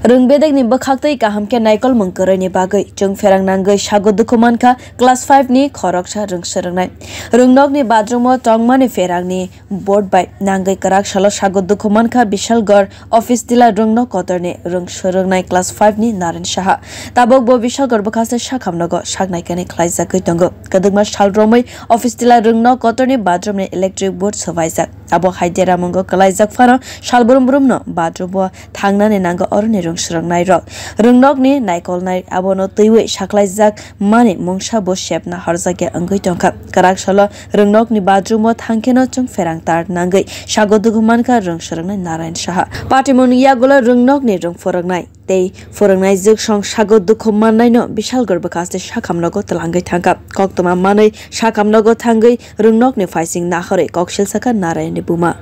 Rwng bedek ni bwkhak tei kaham ke naikol mwng kwrui ni bagwi chung phereng nagwi sago dukhumankha class 5 ni khorok sa Rwng swrungnai. Rwng nog ni bathroom o tong mani phereng ni board by nagwi karak salo sago dukhumankha bishalgarh office tila Rwng no kotor ni Rwng swrungnai class 5 ni Nayan saha. Tabik bo bishalgarh bwkhak sakham nogo saknai kani khlaijak tongo. Kadungma salromai office tila Rwng no kotor ni bathroom ni electric board sawaijak. Abo haidera mungo khlaijak faro salbrum brum no bathroom bo thangnani nango oroni Rwng swrungnai rok. Rwng nog ni naikol nai abono twiwi saklaijak mani mungsa bo shepna harjake angui tongkha. Karak salo Rwng nog ni bathroom o thangkeno chung phereng tar nangui sago dukhumankha Rwng swrungnai Nayan saha. Patimoni yagulo Rwng nog ni Rwng phorongnai tei phorongnai juk song sago dukhumannai no bishalgarh bwkhak sakham nogo tlangai thangka. Koktoma manui sakham nogo thangui Rwng nog ni faising nahore koksil saka Nayan ni buma.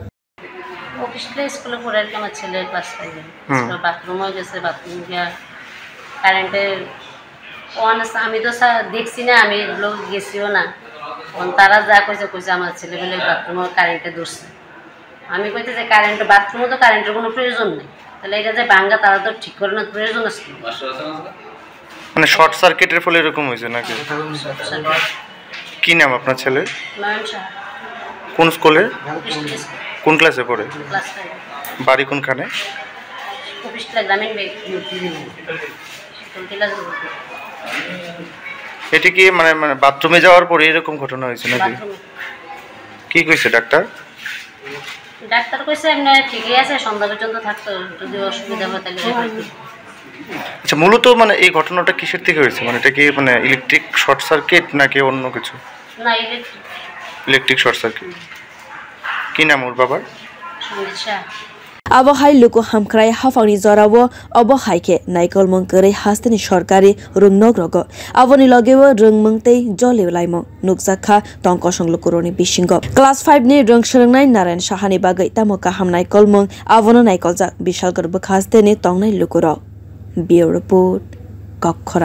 স্কুলে পড়ে আমার ছেলে class 5 বাথরুমে গেছে bathroom গিয়া কারেন্টের আমি তো দেখছি না আমি লোক গেছিও না তারা যা কইছে আমার ছেলে বলে বাথরুমে কারেন্টে ধরছে আমি কইতে যে কারেন্ট বাথরুমে তো কারেন্টের কোনো প্রয়োজন নেই তাহলে এটা যে ভাঙা তারা তো ঠিক করানোর প্রয়োজন আছে মানে শর্ট সার্কিটের ফলে এরকম হয়েছে নাকি কি নাম আপনার ছেলে নায়ান সাহা কোন স্কুলে কোন ক্লাসে পড়ে ক্লাস 5 বাড়ি কোনখানে গ্রামীণ তিলা এটা কি মানে বাথরুমে যাওয়ার পরে এরকম ঘটনা হয়েছে নাকি কি কইছে ডাক্তার কইছে এমনি ঠিকই আছে সন্ধ্যা পর্যন্ত থাকতো যদি অসুবিধা হয় তাহলে আচ্ছা মূলত মানে এই ঘটনাটা কিসের থেকে হয়েছে মানে এটা কি মানে ইলেকট্রিক শর্ট সার্কিট নাকি অন্য কিছু না ইলেকট্রিক শর্ট সার্কিট কি নাম ওর বাবার abo hai luku hamkrai hafangni jorao abo haike naikol mwng kwrui hastani sorkari Rwng nog rogo aboni logeo Rwng mwng tei jole laimong nukjakha tong kosong lukuroni bisingo class 5 ni Rwng swrungnai Nayan saha ni bagwi tamo kaham naikol mwng abono naikol jak bishalgarh bwkhak tei ni tongnai lukuro bureau report kotor